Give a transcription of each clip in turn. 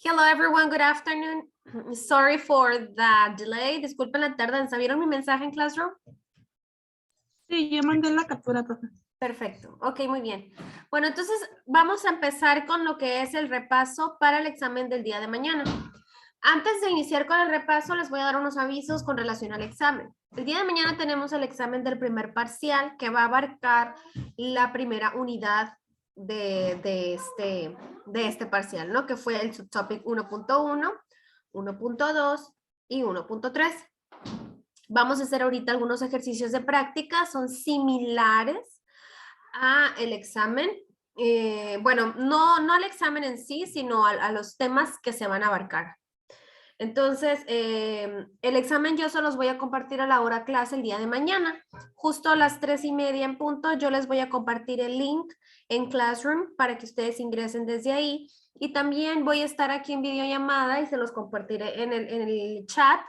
Hello everyone, good afternoon. Sorry for the delay. Disculpen la tardanza. ¿Vieron mi mensaje en Classroom? Sí, yo mandé la captura, profe. Perfecto, ok, muy bien. Bueno, entonces vamos a empezar con lo que es el repaso para el examen del día de mañana. Antes de iniciar con el repaso, les voy a dar unos avisos con relación al examen. El día de mañana tenemos el examen del primer parcial que va a abarcar la primera unidad de este parcial, ¿no? Que fue el subtopic 1.1, 1.2 y 1.3. Vamos a hacer ahorita algunos ejercicios de práctica, son similares a el examen. Bueno, no al examen en sí, sino a los temas que se van a abarcar. Entonces, el examen yo se los voy a compartir a la hora clase el día de mañana. Justo a las 3:30 en punto, yo les voy a compartir el link en Classroom para que ustedes ingresen desde ahí. Y también voy a estar aquí en videollamada y se los compartiré en el chat.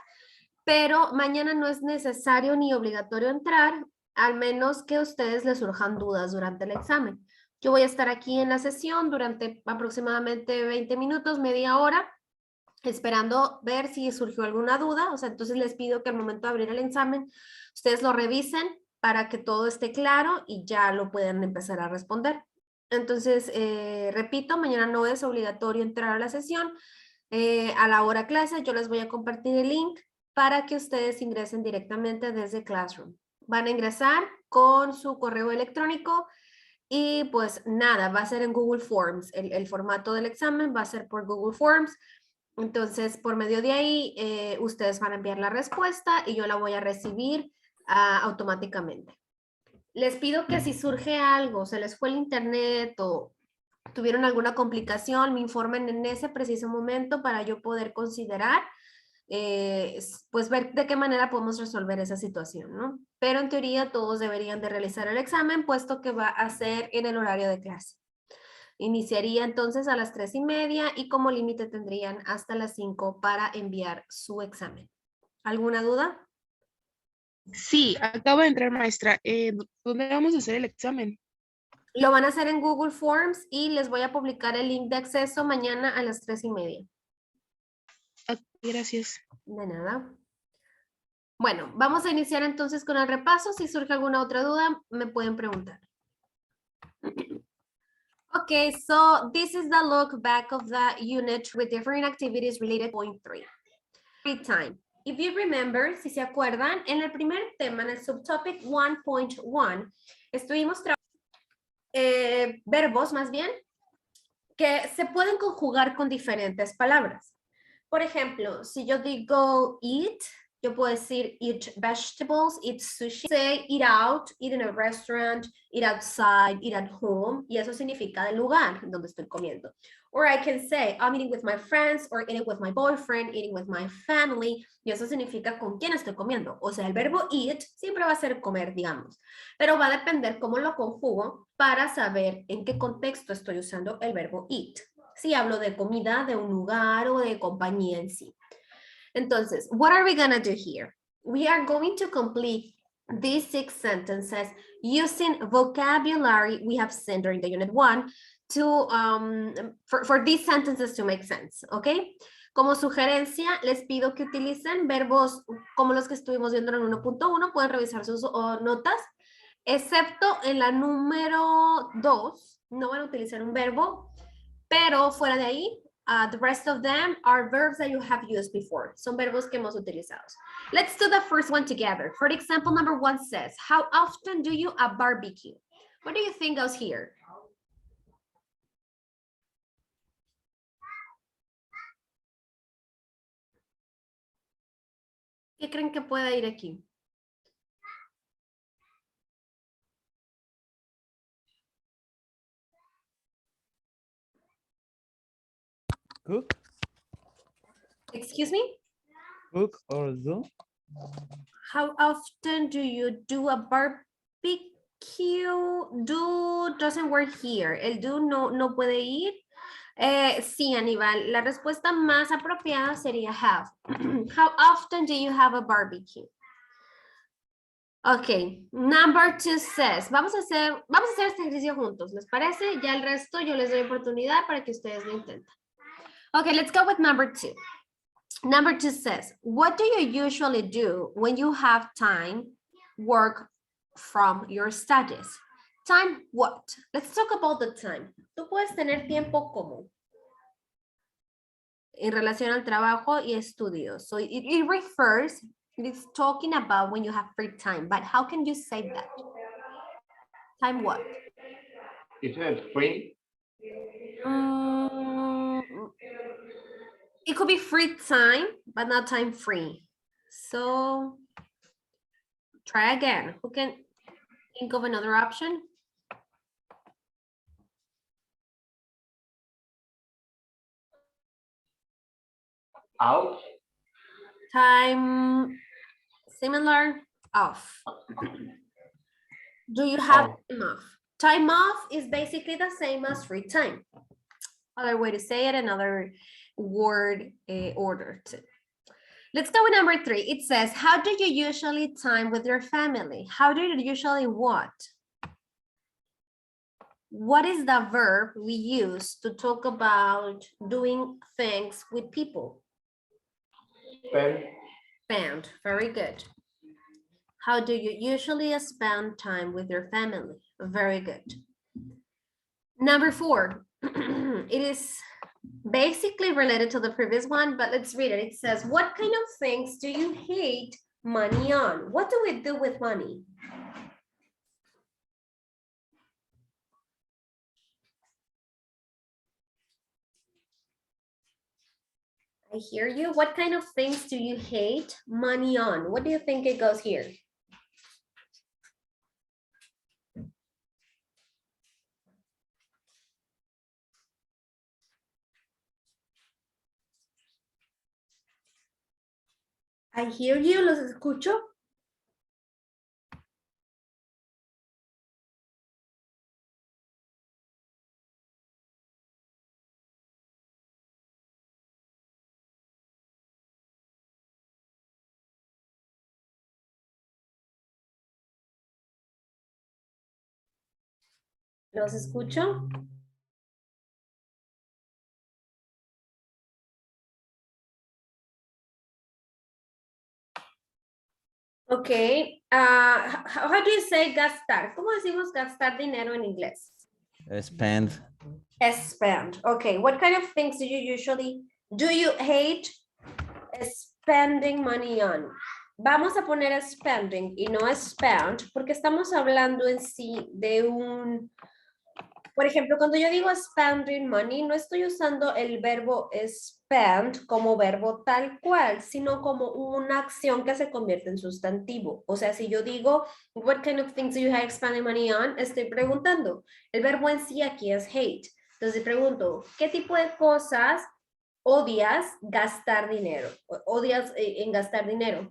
Pero mañana no es necesario ni obligatorio entrar, al menos que a ustedes les surjan dudas durante el examen. Yo voy a estar aquí en la sesión durante aproximadamente 20 minutos, media hora, esperando ver si surgió alguna duda. O sea, entonces les pido que al momento de abrir el examen, ustedes lo revisen para que todo esté claro y ya lo puedan empezar a responder. Entonces, repito, mañana no es obligatorio entrar a la sesión. A la hora clase yo les voy a compartir el link para que ustedes ingresen directamente desde Classroom. Van a ingresar con su correo electrónico y pues nada, va a ser en Google Forms. El formato del examen va a ser por Google Forms. Entonces, por medio de ahí, ustedes van a enviar la respuesta y yo la voy a recibir automáticamente. Les pido que si surge algo, se les fue el internet o tuvieron alguna complicación, me informen en ese preciso momento para yo poder considerar, pues ver de qué manera podemos resolver esa situación, ¿no? Pero en teoría todos deberían de realizar el examen, puesto que va a ser en el horario de clase. Iniciaría entonces a las 3:30 y como límite tendrían hasta las 5 para enviar su examen. ¿Alguna duda? Sí, acabo de entrar, maestra. ¿Dónde vamos a hacer el examen? Lo van a hacer en Google Forms y les voy a publicar el link de acceso mañana a las 3:30. Gracias. De nada. Bueno, vamos a iniciar entonces con el repaso. Si surge alguna otra duda, me pueden preguntar. Okay, so this is the look back of the unit with different activities related to point 3. Free time. If you remember, si se acuerdan, en el primer tema, en el subtopic 1.1, estuvimos trabajando verbos más bien que se pueden conjugar con diferentes palabras. Por ejemplo, si yo digo eat, yo puedo decir eat vegetables, eat sushi, say eat out, eat in a restaurant, eat outside, eat at home, y eso significa el lugar donde estoy comiendo. Or I can say I'm eating with my friends, or eating with my boyfriend, eating with my family, y eso significa con quién estoy comiendo. O sea, el verbo eat siempre va a ser comer, digamos, pero va a depender cómo lo conjugo para saber en qué contexto estoy usando el verbo eat. Si hablo de comida, de un lugar o de compañía en sí. Entonces, what are we going to do here? We are going to complete these 6 sentences using vocabulary we have seen during the unit 1 to, for these sentences to make sense, ¿ok? Como sugerencia, les pido que utilicen verbos como los que estuvimos viendo en el 1.1, pueden revisar sus notas, excepto en la número 2, no van a utilizar un verbo, pero fuera de ahí, the rest of them are verbs that you have used before. Son verbos que hemos utilizado. Let's do the first one together. For example, number 1 says, how often do you a barbecue? What do you think goes here? ¿Qué creen que pueda ir aquí? Cook, Excuse me? cook or do. How often do you do a barbecue? Do doesn't work here. El do no puede ir. Sí, Aníbal, la respuesta más apropiada sería have. How often do you have a barbecue? Ok, number 2 says, vamos a hacer este ejercicio juntos, ¿les parece? Ya el resto yo les doy oportunidad para que ustedes lo intenten. Okay, let's go with number 2. Number 2 says, what do you usually do when you have time, work from your studies? Time what? Let's talk about the time. Tú puedes tener tiempo como en relación al trabajo y estudios. So it refers, it's talking about when you have free time, but how can you say that? Time what? Is it free? It could be free time, but not time free. So try again. Who can think of another option? Out? Time similar, off. Do you have time off? Time off is basically the same as free time. Other way to say it, another word order too. Let's go with number 3. It says, how do you usually time with your family? How do you usually what? What is the verb we use to talk about doing things with people? Spend? Spend, very good. How do you usually spend time with your family? Very good. Number 4, it is basically related to the previous one, but let's read it. It says, what kind of things do you hate money on? What do we do with money? I hear you. What kind of things do you hate money on? What do you think it goes here? I hear you, los escucho. Los escucho. Okay. How do you say gastar? ¿Cómo decimos gastar dinero en inglés? Spend. Spend. Okay. What kind of things do you hate spending money on? Vamos a poner spending y no spend porque estamos hablando en sí de un... Por ejemplo, cuando yo digo spending money, no estoy usando el verbo spend como verbo tal cual, sino como una acción que se convierte en sustantivo. O sea, si yo digo, what kind of things do you hate spending money on? Estoy preguntando. El verbo en sí aquí es hate. Entonces pregunto, ¿qué tipo de cosas odias gastar dinero? ¿Odias en gastar dinero?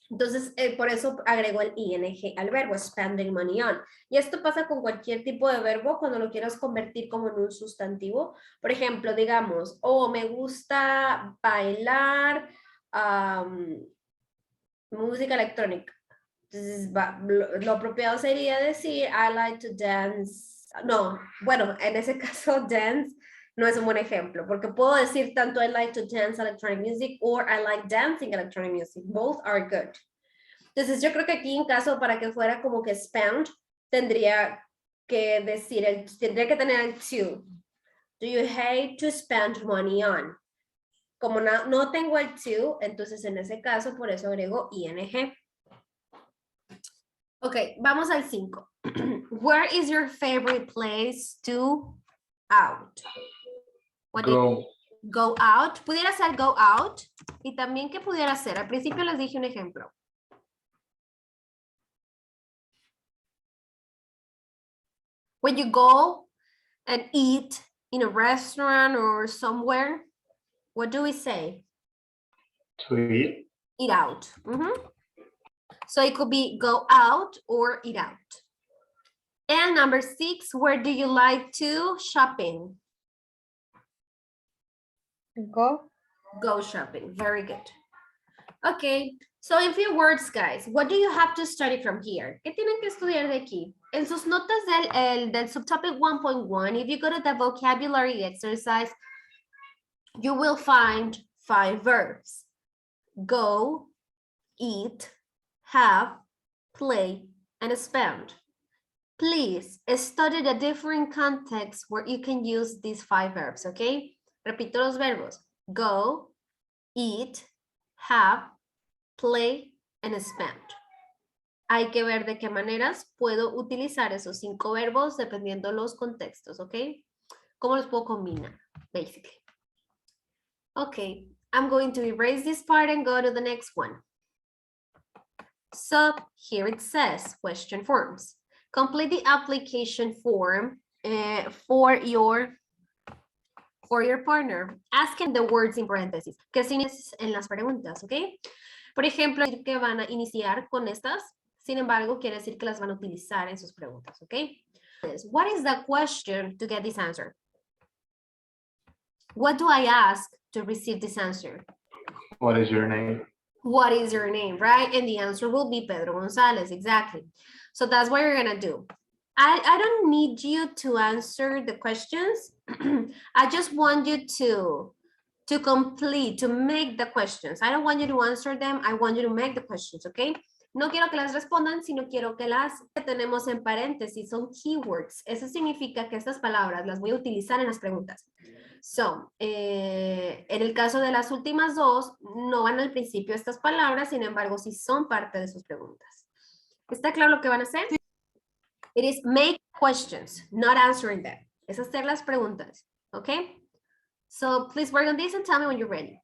Entonces, por eso agrego el ing al verbo, spending money on. Y esto pasa con cualquier tipo de verbo cuando lo quieras convertir como en un sustantivo. Por ejemplo, digamos, me gusta bailar música electrónica. Entonces, lo apropiado sería decir, I like to dance. No, bueno, en ese caso, dance no es un buen ejemplo, porque puedo decir tanto I like to dance electronic music or I like dancing electronic music. Both are good. Entonces yo creo que aquí en caso para que fuera como que spend, tendría que decir, tendría que tener el to. Do you hate to spend money on? Como no tengo el to, entonces en ese caso por eso agrego ing. Ok, vamos al 5. Where is your favorite place to out? Go out. Pudiera ser go out. Y también que pudiera ser. Al principio les dije un ejemplo. When you go and eat in a restaurant or somewhere, what do we say? To eat. Eat out. So it could be go out or eat out. And number 6, where do you like to shopping? Go shopping. Very good. Okay, so in few words, guys, what do you have to study from here? ¿Qué tienen que estudiar de aquí? En sus notas del subtopic 1.1, if you go to the vocabulary exercise, you will find 5 verbs. Go, eat, have, play, and spend. Please study the different contexts where you can use these 5 verbs, okay? Repito los verbos. Go, eat, have, play, and spend. Hay que ver de qué maneras puedo utilizar esos 5 verbos dependiendo los contextos, ¿ok? ¿Cómo los puedo combinar, basically? Okay, I'm going to erase this part and go to the next one. So here it says question forms. Complete the application form for your partner. Asking the words in parentheses. ¿Qué significa en las preguntas, ok? Por ejemplo, decir que van a iniciar con estas. Sin embargo, quiere decir que las van a utilizar en sus preguntas, ok? What is the question to get this answer? What do I ask to receive this answer? What is your name? What is your name, right? And the answer will be Pedro Gonzalez, exactly. So that's what you're gonna do. I don't need you to answer the questions. I just want you to complete, to make the questions. I don't want you to answer them. I want you to make the questions, okay? No quiero que las respondan, sino quiero que las que tenemos en paréntesis son keywords. Eso significa que estas palabras las voy a utilizar en las preguntas. So, en el caso de las últimas dos, no van al principio estas palabras, sin embargo, sí son parte de sus preguntas. ¿Está claro lo que van a hacer? It is make questions, not answering them. Es hacer las preguntas, okay? So, please work on this and tell me when you're ready.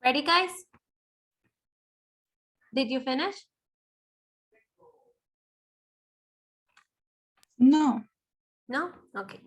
Ready, guys? Did you finish? No. No? Okay.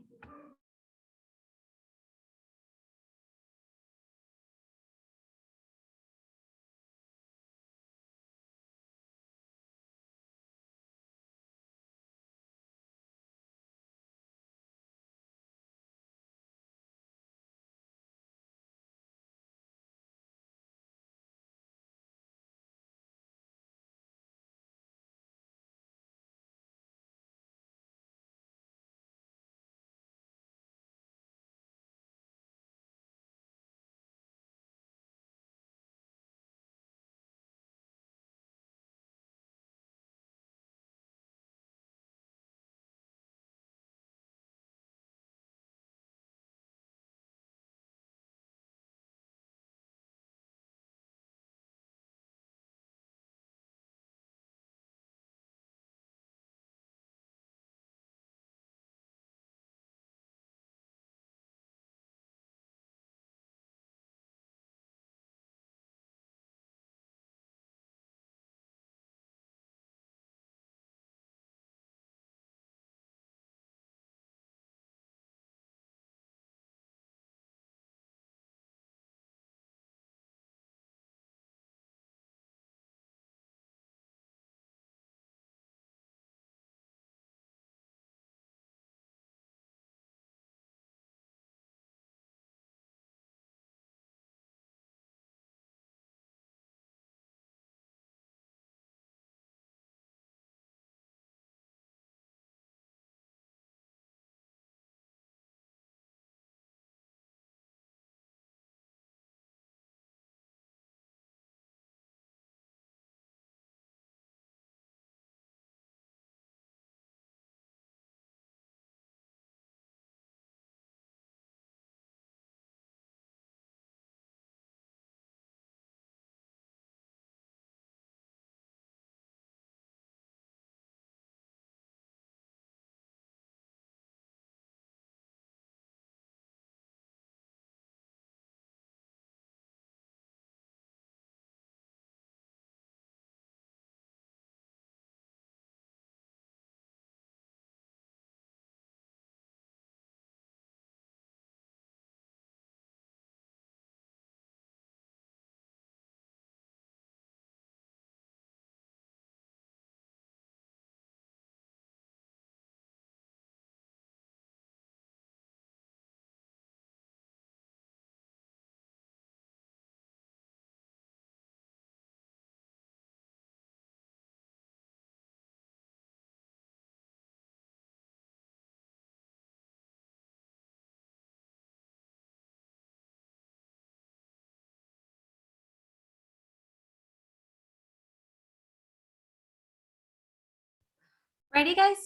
Ready, guys?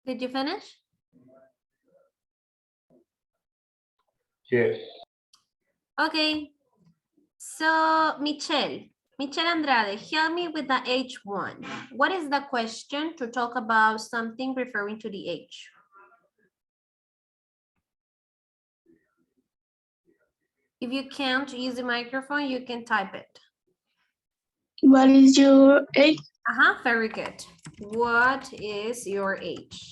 Did you finish? Yes. Okay. So, Michelle Andrade, help me with the H1. What is the question to talk about something referring to the H? If you can't use the microphone, you can type it. What is your age? Very good. What is your age?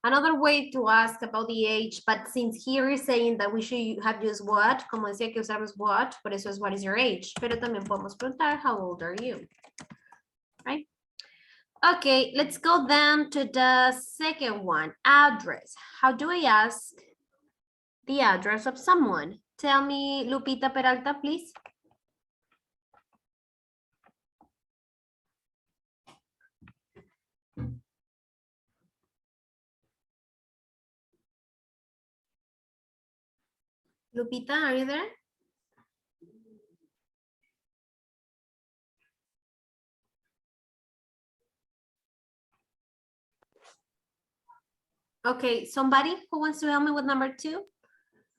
Another way to ask about the age, but since here is saying that we should have used what, como decía que usamos what, por eso es what is your age, pero también podemos preguntar how old are you, right? Okay, let's go then to the second one, address. How do I ask the address of someone? Tell me, Lupita Peralta, please. Lupita, are you there? Okay, somebody who wants to help me with number 2?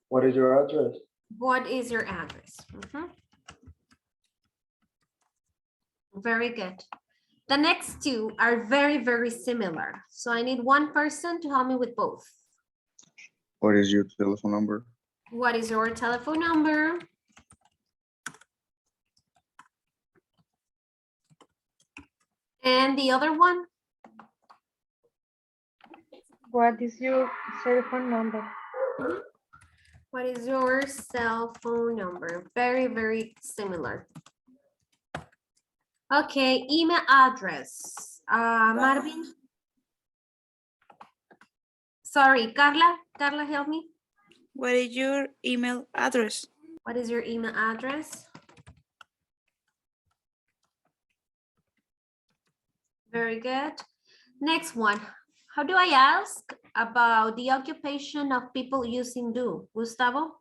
What is your address? What is your address? Very good. The next two are very, very similar. So I need one person to help me with both. What is your telephone number? What is your telephone number? And the other one? What is your cell phone number? What is your cell phone number? Very, very similar. Okay, email address. Marvin. Sorry, Carla. Carla, help me. What is your email address? What is your email address? Very good. Next one. How do I ask about the occupation of people using do? Gustavo?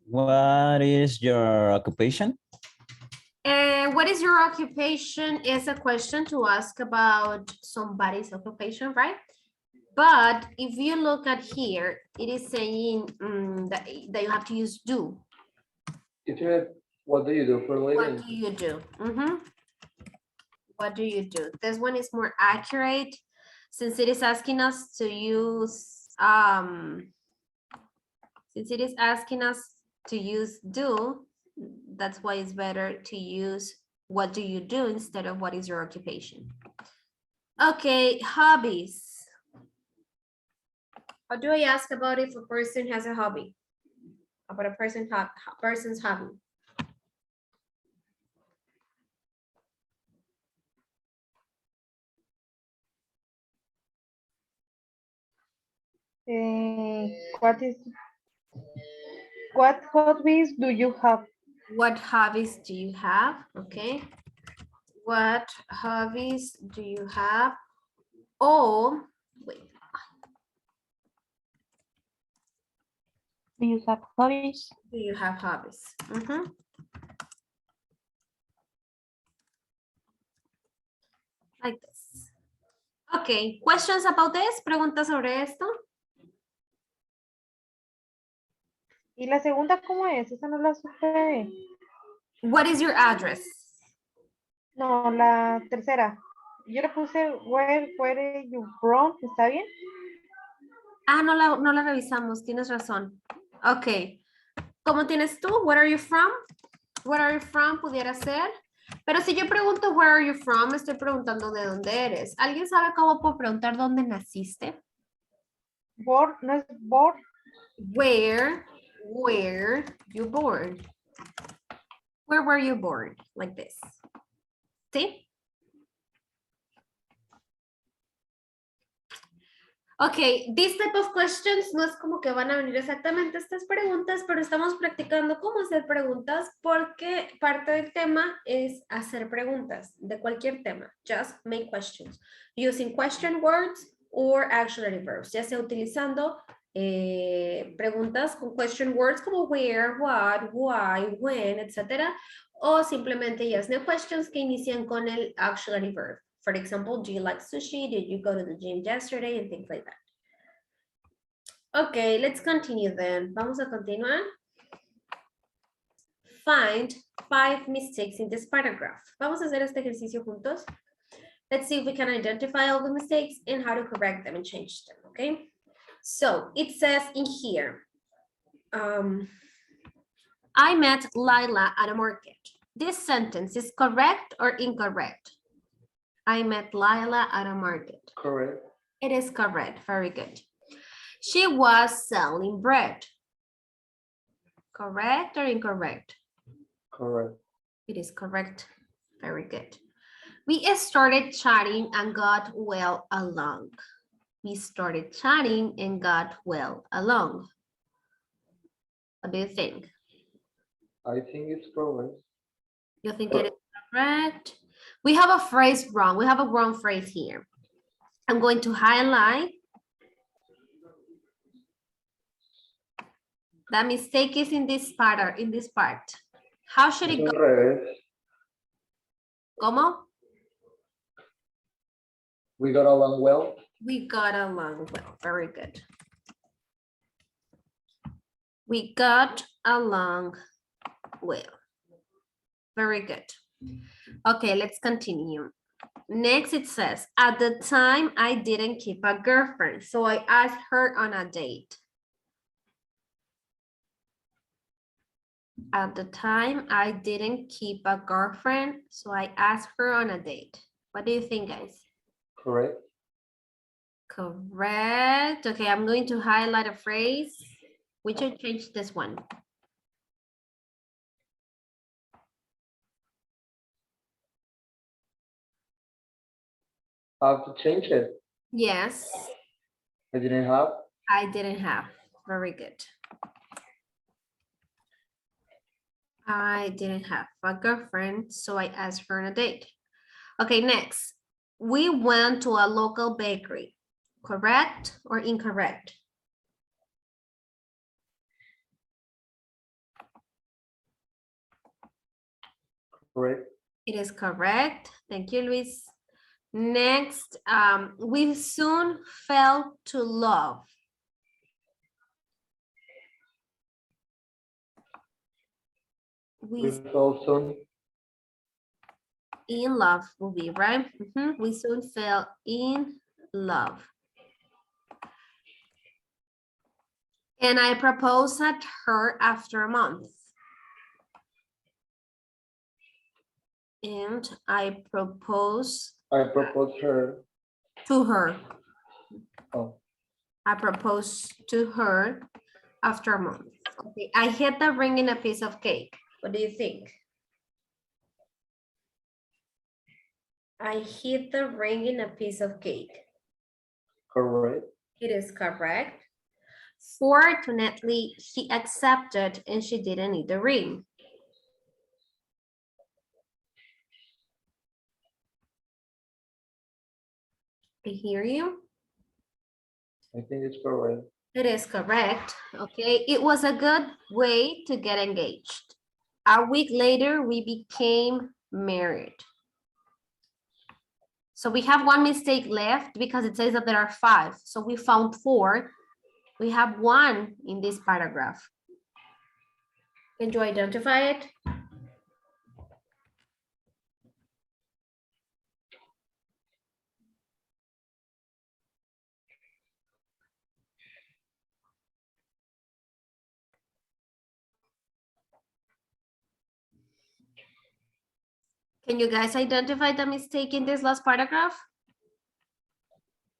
What is your occupation? What is your occupation is a question to ask about somebody's occupation, right? But if you look at here, it is saying that you have to use do. Isn't it, what do you do for a What living? do you do? What do you do? This one is more accurate since it is asking us to use, do, that's why it's better to use what do you do instead of what is your occupation. Okay, hobbies. How do I ask about if a person has a hobby? About a person's hobby? What hobbies do you have? What hobbies do you have? Okay. What hobbies do you have? Oh, wait. Do you have hobbies? Do you have hobbies? Like this. Okay, questions about this? ¿Preguntas sobre esto? ¿Y la segunda cómo es? Esa no la supe. What is your address? No, la tercera. Yo le puse where you from, ¿está bien? Ah, no la revisamos, tienes razón. Ok. ¿Cómo tienes tú? Where are you from? Where are you from? Pudiera ser. Pero si yo pregunto where are you from, estoy preguntando de dónde eres. ¿Alguien sabe cómo puedo preguntar dónde naciste? Born, no es born. Where you born? Where were you born? Like this. ¿Sí? Ok, this type of questions no es como que van a venir exactamente estas preguntas, pero estamos practicando cómo hacer preguntas porque parte del tema es hacer preguntas de cualquier tema. Just make questions using question words or auxiliary verbs, ya sea utilizando preguntas con question words como where, what, why, when, etc. O simplemente yes, no questions que inician con el auxiliary verb. For example, do you like sushi? Did you go to the gym yesterday? And things like that. Okay, let's continue then. Vamos a continuar. Find 5 mistakes in this paragraph. Vamos a hacer este ejercicio juntos. Let's see if we can identify all the mistakes and how to correct them and change them, okay? So it says in here, I met Lila at a market. This sentence is correct or incorrect? I met Lila at a market. Correct. It is correct. Very good. She was selling bread. Correct or incorrect? Correct. It is correct. Very good. We started chatting and got well along. We started chatting and got well along. What do you think? I think it's correct. You think it is correct? We have a phrase wrong. We have a wrong phrase here. I'm going to highlight. That mistake is in this part. How should it go? ¿Cómo? We got along well. We got along well. Very good. We got along well. Very good. Okay, let's continue. Next, it says, at the time, I didn't keep a girlfriend, so I asked her on a date. At the time, I didn't keep a girlfriend, so I asked her on a date. What do you think, guys? Correct. Correct. Okay, I'm going to highlight a phrase. We should change this one. Have to change it. Yes, I didn't have. I didn't have. Very good. I didn't have a girlfriend, so I asked her on a date. Okay, next. We went to a local bakery. Correct or incorrect? Correct. It is correct. Thank you, Luis. Next, we soon fell to love. We fell soon. In love will be right. We soon fell in love. And I proposed at her after a month. And I proposed her. to her. Oh, I proposed to her after a month. Okay, I hid the ring in a piece of cake. What do you think? I hid the ring in a piece of cake. correct. It is correct. Fortunately, she accepted and she didn't need the ring. I hear you. I think it's correct. It is correct. Okay, it was a good way to get engaged. A week later, we became married. So we have one mistake left because it says that there are 5. So we found 4. We have 1 in this paragraph. Can you identify it? Can you guys identify the mistake in this last paragraph?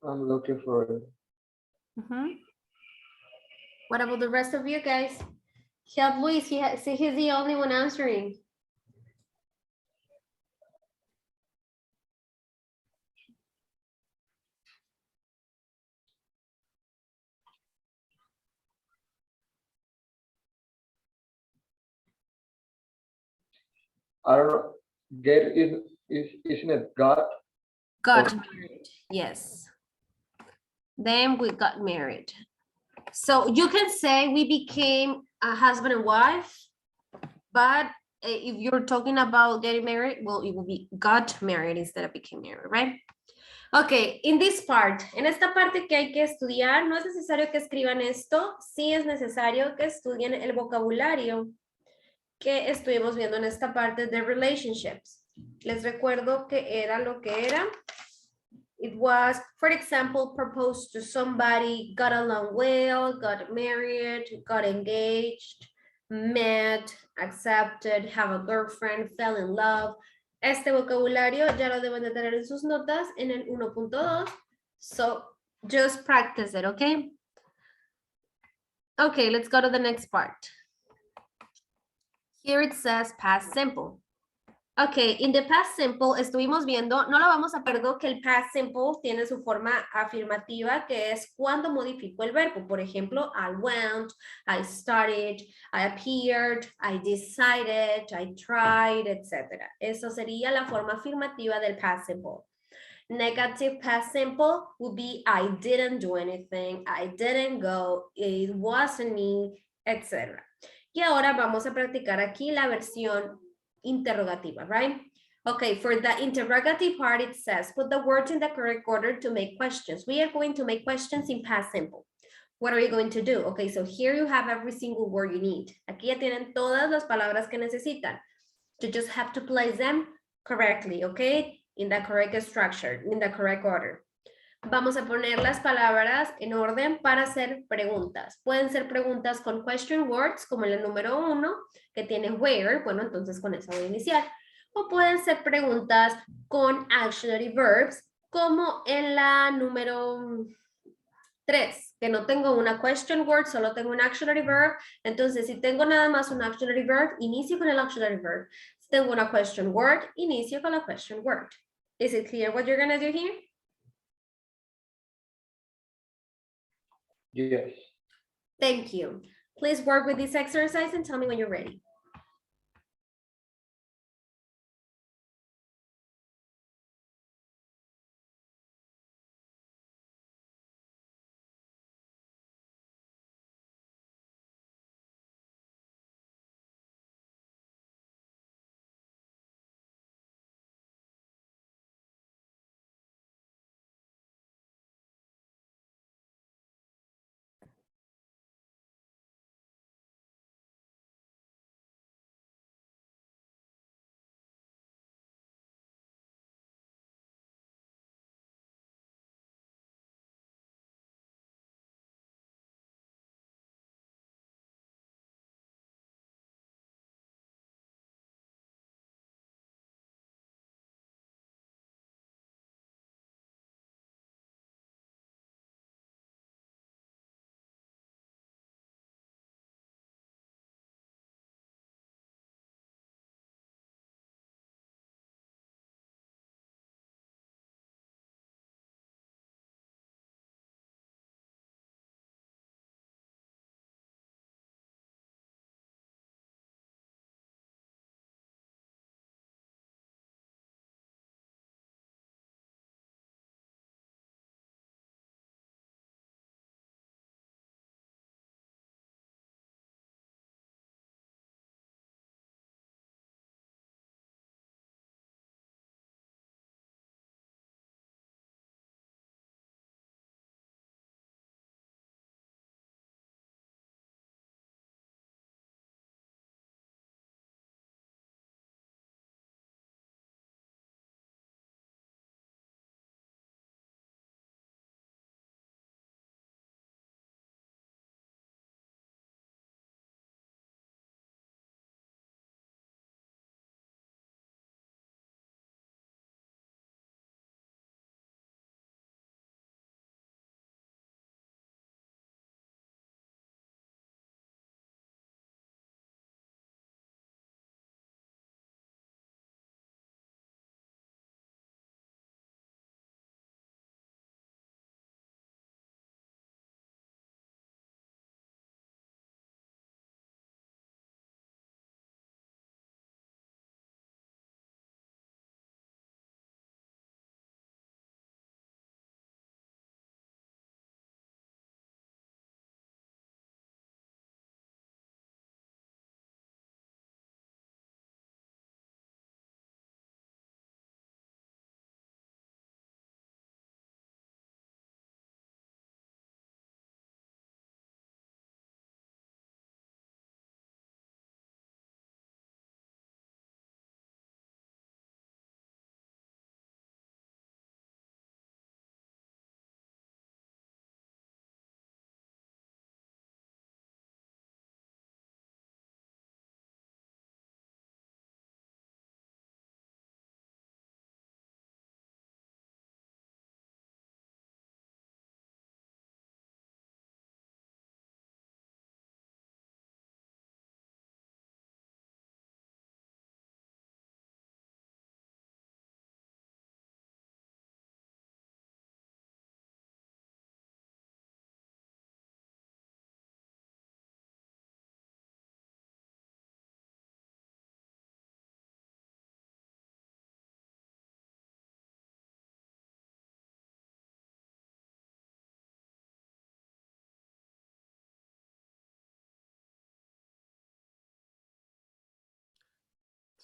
I'm looking for it. What about the rest of you guys? Help Luis, he's the only one answering. I don't know. Isn't it God? Got married, yes. Then we got married. So you can say we became a husband and wife, but if you're talking about getting married, well, it will be got married instead of became married, right? Okay, in this part, en esta parte que hay que estudiar, no es necesario que escriban esto, sí es necesario que estudien el vocabulario que estuvimos viendo en esta parte de relationships. Les recuerdo que era lo que era. It was, for example, proposed to somebody, got along well, got married, got engaged, met, accepted, have a girlfriend, fell in love. Este vocabulario ya lo deben de tener en sus notas en el 1.2. So just practice it, okay? Okay, let's go to the next part. Here it says past simple. Okay, in the past simple estuvimos viendo, no lo vamos a perder, que el past simple tiene su forma afirmativa, que es cuando modifico el verbo. Por ejemplo, I went, I started, I appeared, I decided, I tried, etc. Eso sería la forma afirmativa del past simple. Negative past simple would be I didn't do anything, I didn't go, it wasn't me, etc. Y ahora vamos a practicar aquí la versión interrogativa, right? Okay, for the interrogative part, it says, put the words in the correct order to make questions. We are going to make questions in past simple. What are you going to do? Okay, so here you have every single word you need. Aquí ya tienen todas las palabras que necesitan. You just have to place them correctly, okay? In the correct structure, in the correct order. Vamos a poner las palabras en orden para hacer preguntas. Pueden ser preguntas con question words, como la número 1, que tiene where. Bueno, entonces con esa voy a iniciar. O pueden ser preguntas con auxiliary verbs, como en la número 3, que no tengo una question word, solo tengo un auxiliary verb. Entonces, si tengo nada más un auxiliary verb, inicio con el auxiliary verb. Si tengo una question word, inicio con la question word. Is it clear what you're going to do here? Yes. Thank you. Please work with this exercise and tell me when you're ready.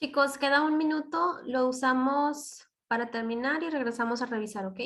Chicos, queda un minuto, lo usamos para terminar y regresamos a revisar, ¿ok?